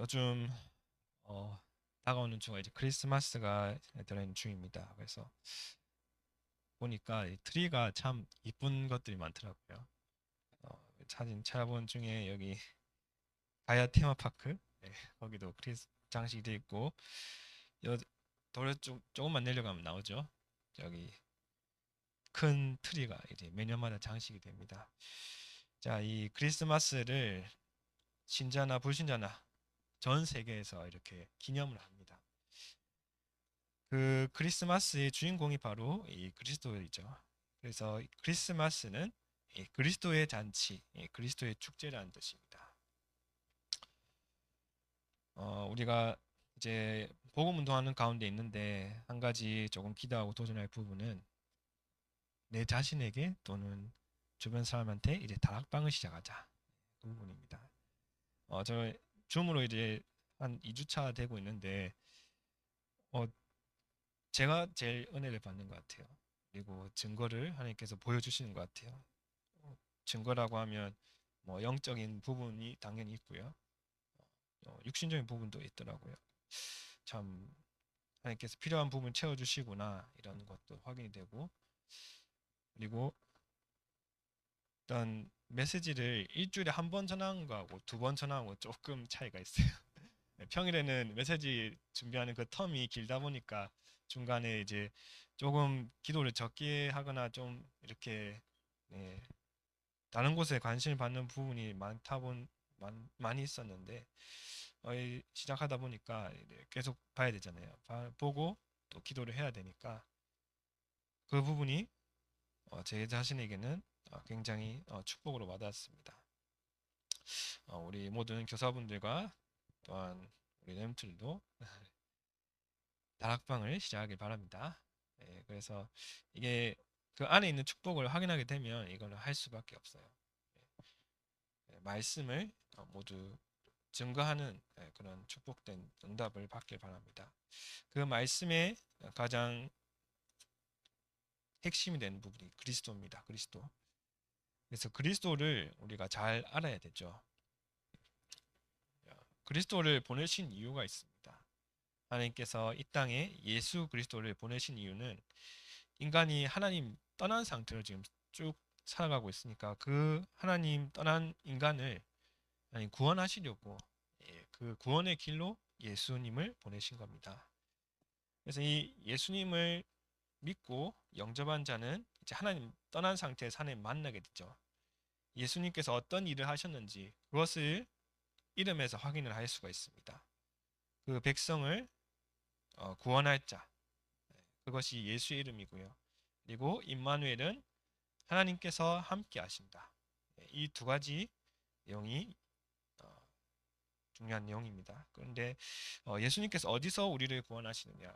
요즘 어, 다가오는 주가 이제 크리스마스가 들어있는 중입니다. 그래서 보니까 이 트리가 참 이쁜 것들이 많더라고요. 사진 찾아본 중에 여기 가야 테마파크, 네, 거기도 크리스 장식이 돼 있고, 여 도로 조금만 내려가면 나오죠. 여기 큰 트리가 이제 매년마다 장식이 됩니다. 자, 이 크리스마스를 신자나 불신자나 전 세계에서 이렇게 기념을 합니다. 그 크리스마스의 주인공이 바로 이 그리스도이죠. 그래서 크리스마스는 이 그리스도의 잔치, 이 그리스도의 축제라는 뜻입니다. 우리가 이제 복음 운동하는 가운데 있는데 한 가지 조금 기도하고 도전할 부분은 내 자신에게 또는 주변 사람한테 이제 다락방을 시작하자. 그 부분입니다. 저 줌으로 이제 한 2주차 되고 있는데 어, 제가 제일 은혜를 받는 것 같아요. 그리고 증거를 하나님께서 보여주시는 것 같아요. 증거라고 하면 뭐 영적인 부분이 당연히 있고요. 육신적인 부분도 있더라고요. 참 하나님께서 필요한 부분 채워주시구나 이런 것도 확인이 되고, 그리고 일단 메시지를 일주일에 한 번 전하는 거하고 두 번 전하는 거 조금 차이가 있어요. 평일에는 메시지 준비하는 그 텀이 길다 보니까 중간에 이제 조금 기도를 적게 하거나 좀 이렇게, 네, 다른 곳에 관심을 받는 부분이 많이 있었는데 시작하다 보니까 이제 계속 봐야 되잖아요. 보고 또 기도를 해야 되니까 그 부분이 제 자신에게는 굉장히 축복으로 와닿았습니다. 우리 모든 교사분들과 또한 우리 렘틀도 다락방을 시작하길 바랍니다. 그래서 이게 그 안에 있는 축복을 확인하게 되면 이거는 할 수밖에 없어요. 말씀을 모두 증거하는 그런 축복된 응답을 받길 바랍니다. 그 말씀의 가장 핵심이 되는 부분이 그리스도입니다. 그리스도. 그래서 그리스도를 우리가 잘 알아야 되죠. 그리스도를 보내신 이유가 있습니다. 하나님께서 이 땅에 예수 그리스도를 보내신 이유는 인간이 하나님 떠난 상태로 지금 쭉 살아가고 있으니까 그 하나님 떠난 인간을 구원하시려고, 그 구원의 길로 예수님을 보내신 겁니다. 그래서 이 예수님을 믿고 영접한 자는 이제 하나님 떠난 상태에서 하나님 만나게 되죠. 예수님께서 어떤 일을 하셨는지 그것을 이름에서 확인을 할 수가 있습니다. 그 백성을 구원할 자, 그것이 예수의 이름이고요. 그리고 임마누엘은 하나님께서 함께 하신다. 이 두 가지 내용이 어, 중요한 내용입니다. 그런데 예수님께서 어디서 우리를 구원하시느냐?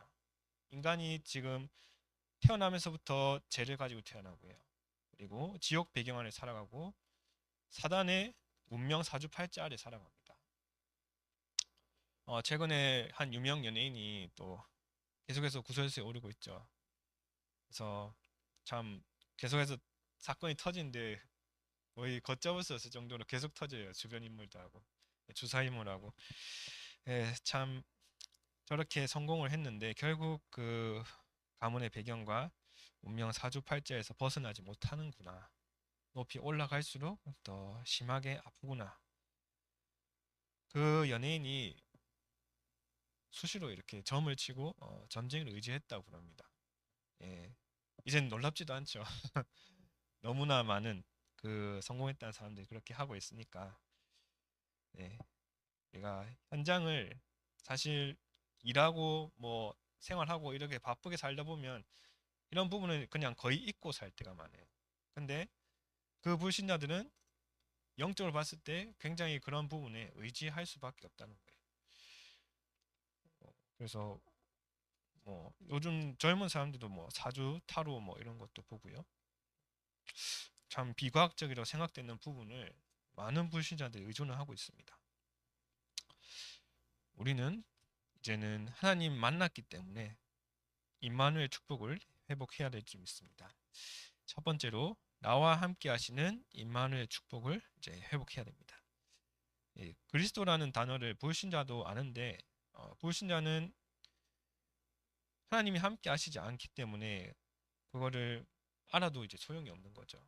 인간이 지금 태어나면서부터 죄를 가지고 태어나고요. 그리고 지옥 배경 안에 살아가고 사단의 운명 사주팔자 아래 살아갑니다. 최근에 한 유명 연예인이 또 계속해서 구설수에 오르고 있죠. 그래서 참 계속해서 사건이 터지는데 거의 걷잡을 수 없을 정도로 계속 터져요. 주변 인물도 하고 주사 인물하고. 참 저렇게 성공을 했는데 결국 그 가문의 배경과 운명 사주팔자에서 벗어나지 못하는구나. 높이 올라갈수록 더 심하게 아프구나. 그 연예인이 수시로 이렇게 점을 치고 점쟁이를 의지했다고 그럽니다. 예, 이젠 놀랍지도 않죠. 너무나 많은 그 성공했다는 사람들이 그렇게 하고 있으니까. 네, 우리가 현장을 사실 일하고 뭐 생활하고 이렇게 바쁘게 살다 보면 이런 부분을 그냥 거의 잊고 살 때가 많아요. 근데 그 불신자들은 영적으로 봤을 때 굉장히 그런 부분에 의지할 수밖에 없다는 거예요. 그래서 뭐 요즘 젊은 사람들도 뭐 사주, 타로 뭐 이런 것도 보고요. 참 비과학적이라고 생각되는 부분을 많은 불신자들이 의존을 하고 있습니다. 우리는 이제는 하나님 만났기 때문에 임마누엘 축복을 회복해야 될 줄 믿습니다. 첫 번째로 나와 함께 하시는 임마누엘 축복을 이제 회복해야 됩니다. 그리스도라는 단어를 불신자도 아는데 불신자는 하나님이 함께 하시지 않기 때문에 그거를 알아도 이제 소용이 없는 거죠.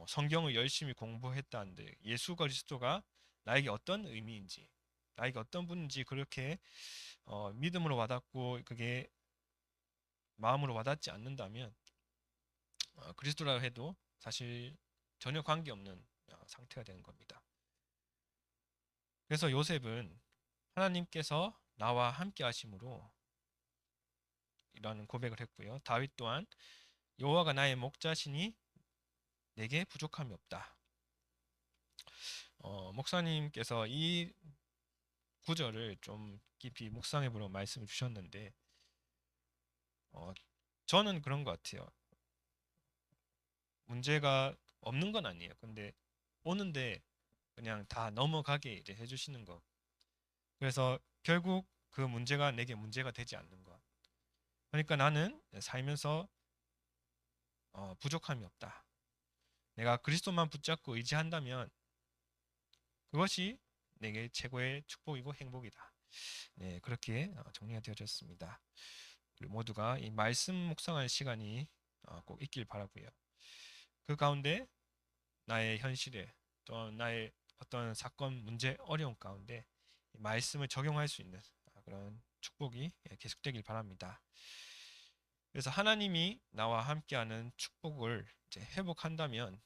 성경을 열심히 공부했다는데 예수 그리스도가 나에게 어떤 의미인지, 나에게 어떤 분인지 그렇게 믿음으로 와닿고 그게 마음으로 와닿지 않는다면 그리스도라 해도 사실 전혀 관계없는 상태가 되는 겁니다. 그래서 요셉은 하나님께서 나와 함께 하심으로 이라는 고백을 했고요. 다윗 또한 여호와가 나의 목자시니 내게 부족함이 없다. 목사님께서 이 구절을 좀 깊이 묵상해 보라고 말씀을 주셨는데 어, 저는 그런 것 같아요. 문제가 없는 건 아니에요. 근데 오는데 그냥 다 넘어가게 이제 해주시는 것. 그래서 결국 그 문제가 내게 문제가 되지 않는 것. 그러니까 나는 살면서 부족함이 없다. 내가 그리스도만 붙잡고 의지한다면 그것이 내게 최고의 축복이고 행복이다. 네, 그렇게 정리가 되어졌습니다. 우리 모두가 이 말씀 묵상할 시간이 꼭 있길 바라고요. 그 가운데 나의 현실에 또 나의 어떤 사건, 문제, 어려움 가운데 말씀을 적용할 수 있는 그런 축복이 계속되길 바랍니다. 그래서 하나님이 나와 함께하는 축복을 이제 회복한다면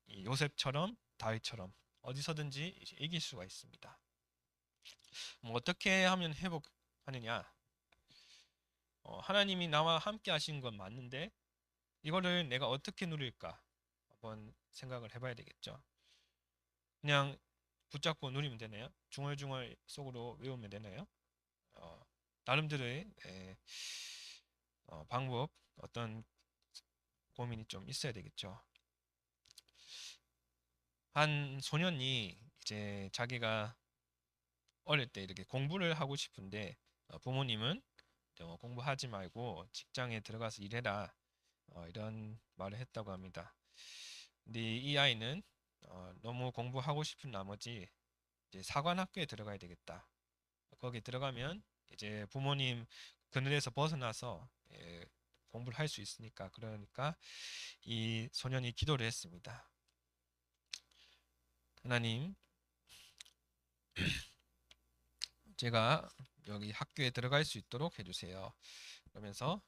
이 요셉처럼 다윗처럼 어디서든지 이제 이길 수가 있습니다. 어떻게 하면 회복하느냐? 하나님이 나와 함께 하신 건 맞는데 이거를 내가 어떻게 누릴까? 한번 생각을 해봐야 되겠죠. 그냥 붙잡고 누리면 되나요? 중얼중얼 속으로 외우면 되나요? 어, 나름대로의 방법, 어떤 고민이 좀 있어야 되겠죠. 한 소년이 이제 자기가 어릴 때 이렇게 공부를 하고 싶은데 부모님은 공부하지 말고 직장에 들어가서 일해라 이런 말을 했다고 합니다. 근데 이 아이는 너무 공부하고 싶은 나머지 이제 사관학교에 들어가야 되겠다. 거기 들어가면 이제 부모님 그늘에서 벗어나서 공부를 할 수 있으니까 그러니까 이 소년이 기도를 했습니다. 하나님, 제가 여기 학교에 들어갈 수 있도록 해주세요. 그러면서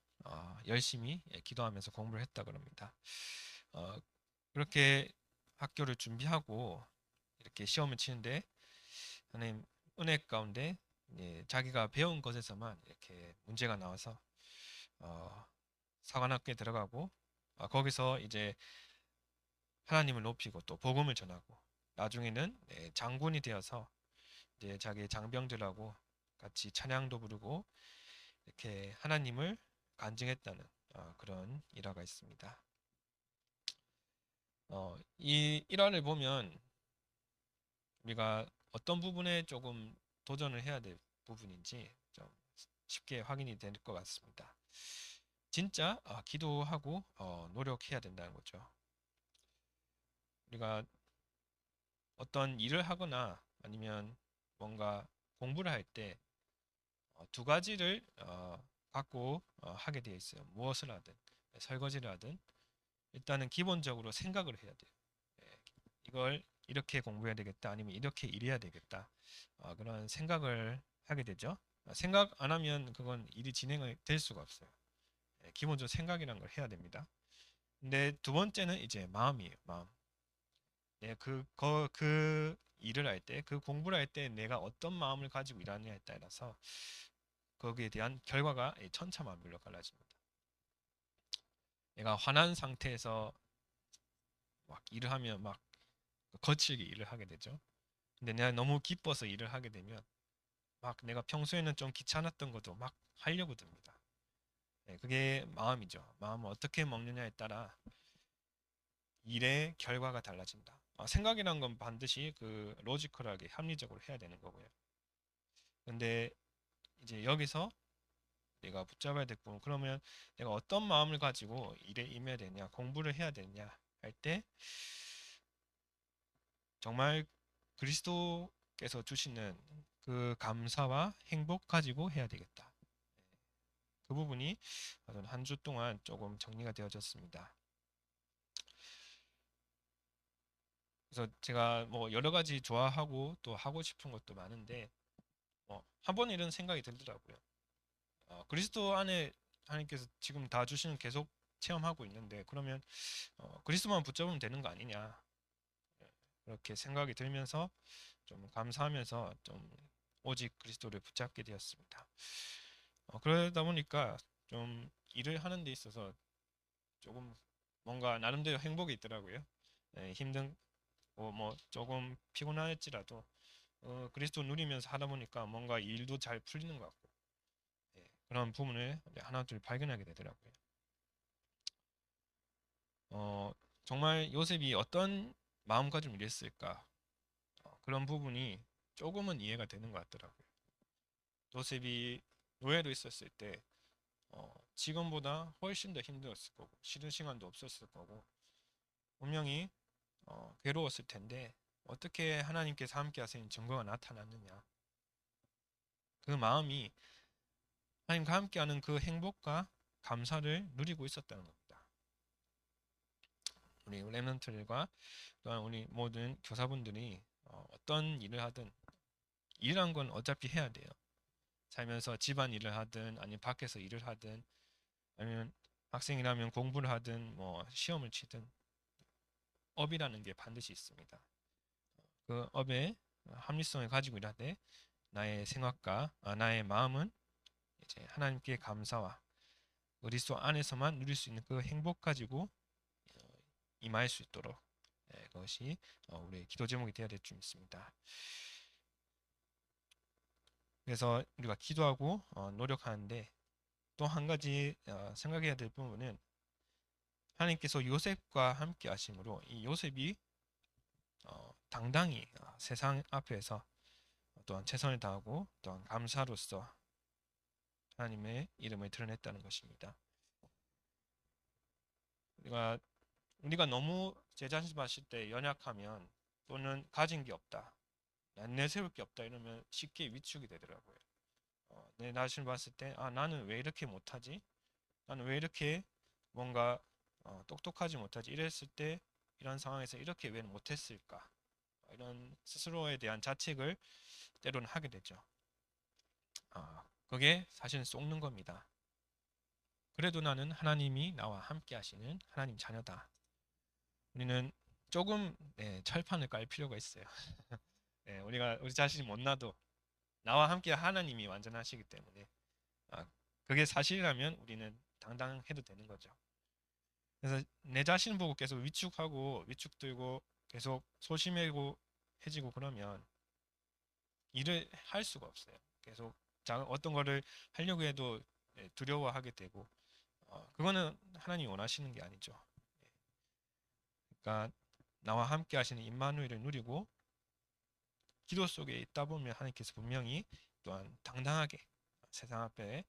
열심히 기도하면서 공부를 했다 그럽니다. 어, 그렇게 학교를 준비하고 이렇게 시험을 치는데 하나님 은혜 가운데 자기가 배운 것에서만 이렇게 문제가 나와서 어, 사관학교에 들어가고 거기서 이제 하나님을 높이고 또 복음을 전하고 나중에는 장군이 되어서 이제 자기 장병들하고 같이 찬양도 부르고 이렇게 하나님을 간증했다는 그런 일화가 있습니다. 이 일화를 보면 우리가 어떤 부분에 조금 도전을 해야 될 부분인지 좀 쉽게 확인이 될 것 같습니다. 진짜 기도하고 노력해야 된다는 거죠. 우리가 어떤 일을 하거나 아니면 뭔가 공부를 할 때 두 가지를 갖고 하게 되어 있어요. 무엇을 하든 설거지를 하든 일단은 기본적으로 생각을 해야 돼요. 예, 이걸 이렇게 공부해야 되겠다 아니면 이렇게 일해야 되겠다 그런 생각을 하게 되죠. 생각 안 하면 그건 일이 진행이 될 수가 없어요. 기본적으로 생각이란 걸 해야 됩니다. 근데 두 번째는 이제 마음이에요. 마음. 그 일을 할 때, 그 공부를 할 때 내가 어떤 마음을 가지고 일하느냐에 따라서 거기에 대한 결과가 천차만별로 갈라집니다. 내가 화난 상태에서 막 일을 하면 막 거칠게 일을 하게 되죠. 근데 내가 너무 기뻐서 일을 하게 되면 막 내가 평소에는 좀 귀찮았던 것도 막 하려고 듭니다. 그게 마음이죠. 마음을 어떻게 먹느냐에 따라 일의 결과가 달라진다. 생각이란 건 반드시 그 로지컬하게 합리적으로 해야 되는 거고요. 근데 이제 여기서 내가 붙잡아야 될 부분 그러면 내가 어떤 마음을 가지고 일에 임해야 되냐 공부를 해야 되냐 할 때 정말 그리스도께서 주시는 그 감사와 행복 가지고 해야 되겠다. 그 부분이 한 주 동안 조금 정리가 되어졌습니다. 그래서 제가 뭐 여러 가지 좋아하고 또 하고 싶은 것도 많은데 한 번 이런 생각이 들더라고요. 그리스도 안에 하나님께서 지금 다 주시는 계속 체험하고 있는데 그러면 그리스도만 붙잡으면 되는 거 아니냐, 그렇게 생각이 들면서 좀 감사하면서 좀 오직 그리스도를 붙잡게 되었습니다. 그러다 보니까 좀 일을 하는 데 있어서 조금 뭔가 나름대로 행복이 있더라고요. 힘든 뭐 조금 피곤할지라도 그리스도 누리면서 하다 보니까 뭔가 일도 잘 풀리는 것 같고, 그런 부분을 하나둘 발견하게 되더라고요. 정말 요셉이 어떤 마음가짐을 이랬을까, 그런 부분이 조금은 이해가 되는 것 같더라고요. 요셉이 노예로 있었을 때 지금보다 훨씬 더 힘들었을 거고 쉬는 시간도 없었을 거고 분명히 괴로웠을 텐데 어떻게 하나님께서 함께 하시는 증거가 나타났느냐, 그 마음이 하나님과 함께하는 그 행복과 감사를 누리고 있었다는 겁니다. 우리 렘넌트들과 또한 우리 모든 교사분들이 어떤 일을 하든 일이란 건 어차피 해야 돼요. 살면서 집안 일을 하든 아니면 밖에서 일을 하든 아니면 학생이라면 공부를 하든 뭐 시험을 치든 업이라는 게 반드시 있습니다. 그 업의 합리성을 가지고 일하되 나의 생각과 나의 마음은 이제 하나님께 감사와 그리스도 안에서만 누릴 수 있는 그 행복 가지고 임할 수 있도록, 그것이 우리의 기도 제목이 되어야 될 줄 믿습니다. 그래서 우리가 기도하고 노력하는데 또 한 가지 생각해야 될 부분은 하나님께서 요셉과 함께 하심으로 이 요셉이 당당히 세상 앞에서 또한 최선을 다하고 또한 감사로서 하나님의 이름을 드러냈다는 것입니다. 우리가 너무 제 자신 봤을 때 연약하면 또는 가진 게 없다, 내세울 게 없다 이러면 쉽게 위축이 되더라고요. 내 자신을 봤을 때 나는 왜 이렇게 못하지? 나는 왜 이렇게 뭔가 똑똑하지 못하지? 이랬을 때 이런 상황에서 이렇게 왜 못했을까? 이런 스스로에 대한 자책을 때로는 하게 되죠. 그게 사실은 속는 겁니다. 그래도 나는 하나님이 나와 함께 하시는 하나님 자녀다. 우리는 조금 철판을 깔 필요가 있어요. 우리가 우리 자신이 못나도 나와 함께 하나님이 완전하시기 때문에 그게 사실이라면 우리는 당당해도 되는 거죠. 그래서 내 자신 보고 계속 위축하고 위축되고 계속 소심해지고 해지고 그러면 일을 할 수가 없어요. 계속 어떤 거를 하려고 해도 두려워하게 되고 그거는 하나님이 원하시는 게 아니죠. 그러니까 나와 함께 하시는 임마누엘을 누리고 기도 속에 있다 보면 하나님께서 분명히 또한 당당하게 세상 앞에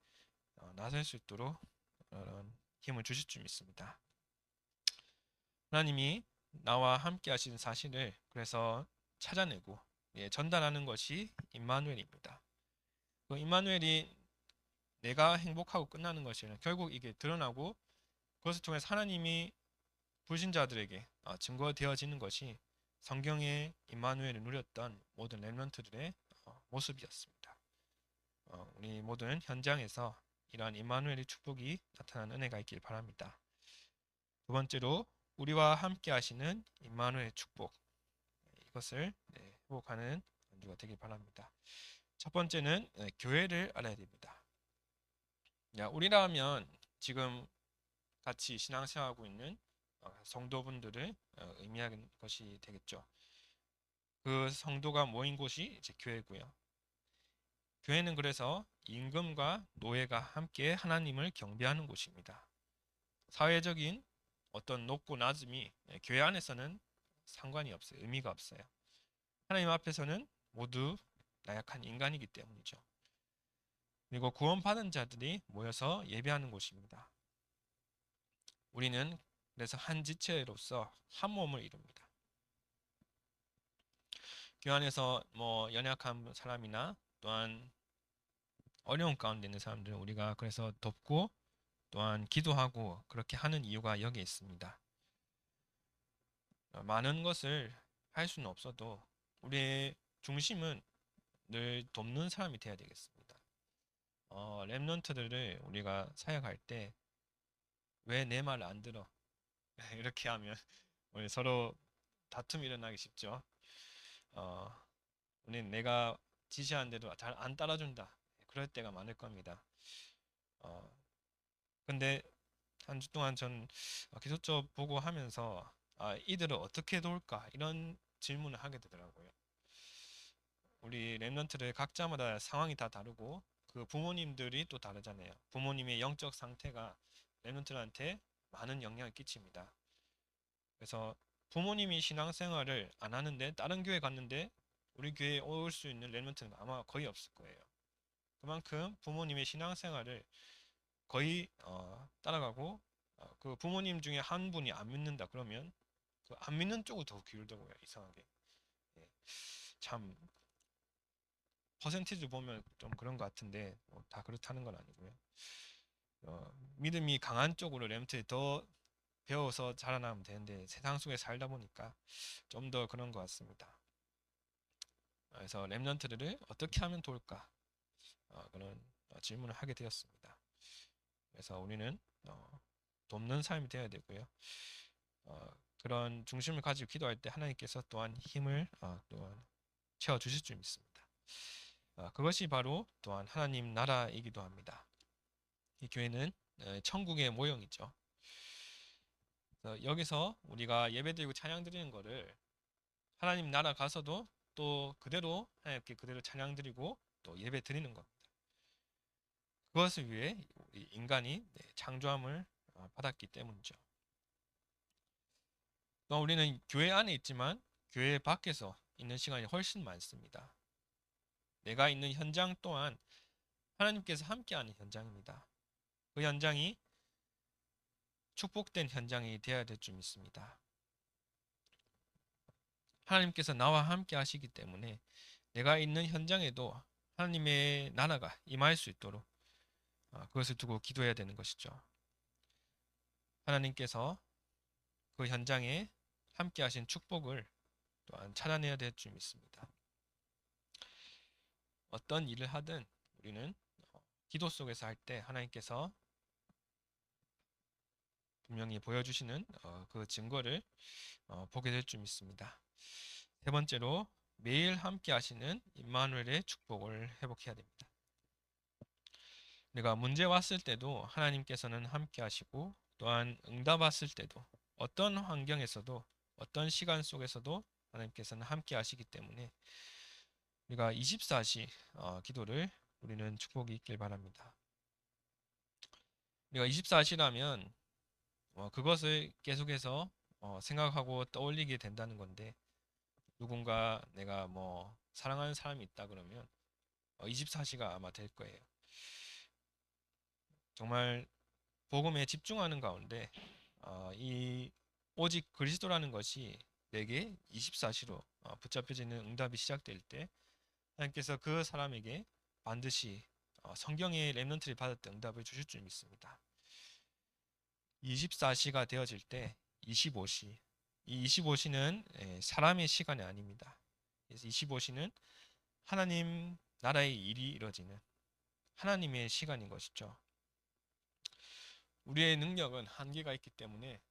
나설 수 있도록 힘을 주실 줄 믿습니다. 하나님이 나와 함께 하시는 사실을 그래서 찾아내고 전달하는 것이 임마누엘입니다. 그 임마누엘이 내가 행복하고 끝나는 것이 아니라 결국 이게 드러나고 그것을 통해 하나님이 불신자들에게 증거되어지는 것이 성경의 임마누엘을 누렸던 모든 렘넌트들의 모습이었습니다. 우리 모든 현장에서 이러한 임마누엘의 축복이 나타나는 은혜가 있길 바랍니다. 두 번째로 우리와 함께 하시는 임마누엘의 축복, 이것을 회복하는 연주가 되길 바랍니다. 첫 번째는 교회를 알아야 됩니다. 우리라면 지금 같이 신앙생활하고 있는 성도분들을 의미하는 것이 되겠죠. 그 성도가 모인 곳이 이제 교회고요. 교회는 그래서 임금과 노예가 함께 하나님을 경배하는 곳입니다. 사회적인 어떤 높고 낮음이 교회 안에서는 상관이 없어요. 의미가 없어요. 하나님 앞에서는 모두 나약한 인간이기 때문이죠. 그리고 구원받은 자들이 모여서 예배하는 곳입니다. 우리는 그래서 한 지체로서 한 몸을 이룹니다. 교회 안에서 뭐 연약한 사람이나 또한 어려운 가운데 있는 사람들은 우리가 그래서 돕고 또한 기도하고 그렇게 하는 이유가 여기에 있습니다. 많은 것을 할 수는 없어도 우리의 중심은 늘 돕는 사람이 되어야 되겠습니다. 랩런트들을 우리가 사역할 때 왜 내 말을 안 들어? 이렇게 하면 우리 서로 다툼이 일어나기 쉽죠. 어, 우리는 내가 지시하는데도 잘 안 따라준다. 그럴 때가 많을 겁니다. 어, 근데 한 주 동안 전 기초적 보고 하면서 이들을 어떻게 도울까 이런 질문을 하게 되더라고요. 우리 랩런트들 각자마다 상황이 다 다르고 그 부모님들이 또 다르잖아요. 부모님의 영적 상태가 랩런트들한테 많은 영향을 끼칩니다. 그래서 부모님이 신앙생활을 안 하는데 다른 교회 갔는데 우리 교회에 올 수 있는 랩런트는 아마 거의 없을 거예요. 그만큼 부모님의 신앙생활을 거의 따라가고 그 부모님 중에 한 분이 안 믿는다 그러면 그 안 믿는 쪽으로 더 기울더라고요. 이상하게. 예. 참 퍼센티지 보면 좀 그런 것 같은데 다 그렇다는 건 아니고요. 믿음이 강한 쪽으로 랩런트들이 더 배워서 자라나면 되는데 세상 속에 살다 보니까 좀 더 그런 것 같습니다. 그래서 랩런트들을 어떻게 하면 좋을까? 그런 질문을 하게 되었습니다. 그래서 우리는 돕는 삶이 되어야 되고요. 그런 중심을 가지고 기도할 때 하나님께서 또한 힘을 또한 채워 주실 줄 믿습니다. 그것이 바로 또한 하나님 나라이기도 합니다. 이 교회는 천국의 모형이죠. 그래서 여기서 우리가 예배드리고 찬양드리는 거를 하나님 나라 가서도 또 그대로 하나님께 그대로 찬양드리고 또 예배드리는 겁니다. 그것을 위해 우리 인간이 창조함을 받았기 때문이죠. 또 우리는 교회 안에 있지만 교회 밖에서 있는 시간이 훨씬 많습니다. 내가 있는 현장 또한 하나님께서 함께하는 현장입니다. 그 현장이 축복된 현장이 되어야 될 줄 믿습니다. 하나님께서 나와 함께 하시기 때문에 내가 있는 현장에도 하나님의 나라가 임할 수 있도록 그것을 두고 기도해야 되는 것이죠. 하나님께서 그 현장에 함께 하신 축복을 또한 찾아내야 될 줄 믿습니다. 어떤 일을 하든 우리는 기도 속에서 할 때 하나님께서 분명히 보여주시는 그 증거를 보게 될 줄 믿습니다. 세 번째로 매일 함께 하시는 임마누엘의 축복을 회복해야 됩니다. 내가 문제 왔을 때도 하나님께서는 함께 하시고 또한 응답 왔을 때도 어떤 환경에서도 어떤 시간 속에서도 하나님께서는 함께 하시기 때문에 우리가 24시 기도를 우리는 축복이 있길 바랍니다. 우리가 24시라면 그것을 계속해서 생각하고 떠올리게 된다는 건데 누군가 내가 뭐 사랑하는 사람이 있다 그러면 24시가 아마 될 거예요. 정말 복음에 집중하는 가운데 이 오직 그리스도라는 것이 내게 24시로 붙잡혀지는 응답이 시작될 때 하나님께서 그 사람에게 반드시 성경의 렘넌트를 받았던 응답을 주실 줄 믿습니다. 24시가 되어질 때 25시 이 25시는 사람의 시간이 아닙니다. 그래서 25시는 하나님 나라의 일이 이루어지는 하나님의 시간인 것이죠. 우리의 능력은 한계가 있기 때문에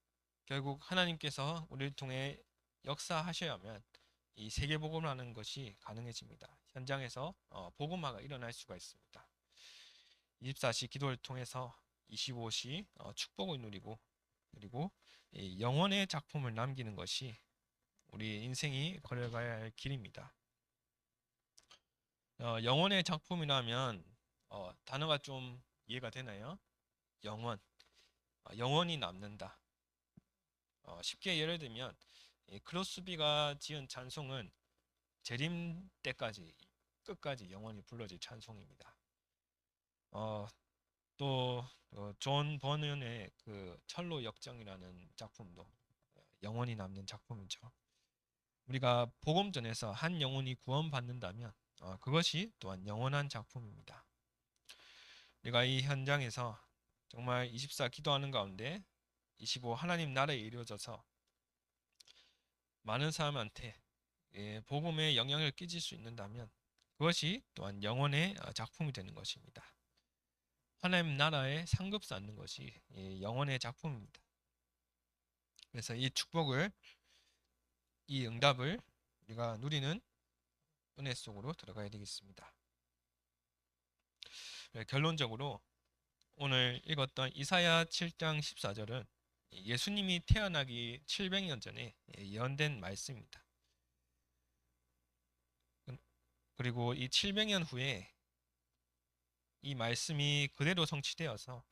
결국 하나님께서 우리를 통해 역사하셔야만 이 세계복음하는 것이 가능해집니다. 현장에서 복음화가 일어날 수가 있습니다. 24시 기도를 통해서 25시 축복을 누리고 그리고 영혼의 작품을 남기는 것이 우리 인생이 걸어가야 할 길입니다. 영혼의 작품이라면 단어가 좀 이해가 되나요? 영원, 영원히 남는다. 쉽게 예를 들면 크로스비가 지은 찬송은 재림 때까지 끝까지 영원히 불러질 찬송입니다. 또존 버넌의 그 철로 역정이라는 작품도 영원히 남는 작품이죠. 우리가 복음 전에서 한 영혼이 구원받는다면 그것이 또한 영원한 작품입니다. 우리가 이 현장에서 정말 24 기도하는 가운데 25 하나님 나라에 이루어져서 많은 사람한테 복음에 영향을 끼칠 수 있는다면 그것이 또한 영혼의 작품이 되는 것입니다. 하나님 나라에 상급 쌓는 것이 영혼의 작품입니다. 그래서 이 축복을, 이 응답을 우리가 누리는 은혜 속으로 들어가야 되겠습니다. 결론적으로 오늘 읽었던 이사야 7장 14절은 예수님이 태어나기 700년 전에 예언된 말씀입니다. 그리고 이 700년 후에 이 말씀이 그대로 성취되어서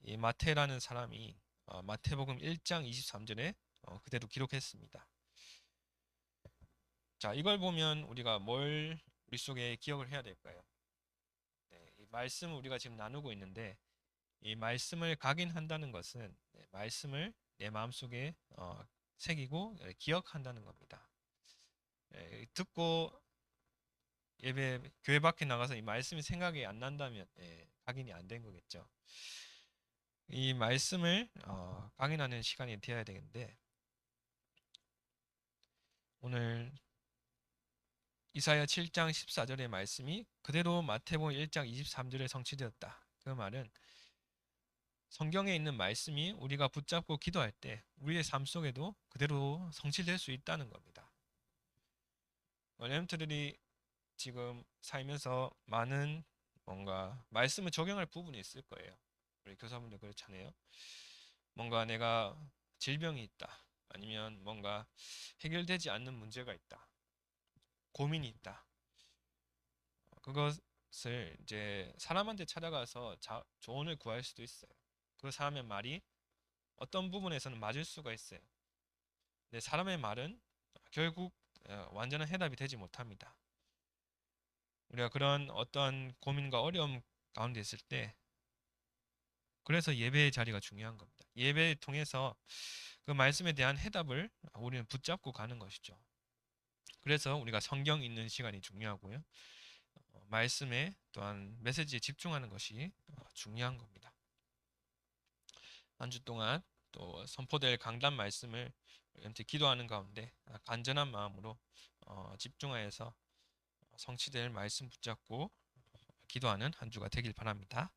이 마태라는 사람이 마태복음 1장 23절에 그대로 기록했습니다. 자, 이걸 보면 우리가 뭘 우리 속에 기억을 해야 될까요? 네, 이 말씀을 우리가 지금 나누고 있는데 이 말씀을 각인한다는 것은 말씀을 내 마음속에 새기고 기억한다는 겁니다. 듣고 예배 교회 밖에 나가서 이 말씀이 생각이 안 난다면 각인이 안 된 거겠죠. 이 말씀을 각인하는 시간이 되어야 되는데 오늘 이사야 7장 14절의 말씀이 그대로 마태복음 1장 23절에 성취되었다. 그 말은 성경에 있는 말씀이 우리가 붙잡고 기도할 때 우리의 삶 속에도 그대로 성취될 수 있다는 겁니다. 렘트들이 지금 살면서 많은 뭔가 말씀을 적용할 부분이 있을 거예요. 우리 교사분들 그렇잖아요. 뭔가 내가 질병이 있다. 아니면 뭔가 해결되지 않는 문제가 있다. 고민이 있다. 그것을 이제 사람한테 찾아가서 조언을 구할 수도 있어요. 그 사람의 말이 어떤 부분에서는 맞을 수가 있어요. 근데 사람의 말은 결국 완전한 해답이 되지 못합니다. 우리가 그런 어떤 고민과 어려움 가운데 있을 때 그래서 예배의 자리가 중요한 겁니다. 예배를 통해서 그 말씀에 대한 해답을 우리는 붙잡고 가는 것이죠. 그래서 우리가 성경 읽는 시간이 중요하고요. 말씀에 또한 메시지에 집중하는 것이 중요한 겁니다. 한 주 동안 또 선포될 강단 말씀을 기도하는 가운데 간절한 마음으로 집중하여서 성취될 말씀 붙잡고 기도하는 한 주가 되길 바랍니다.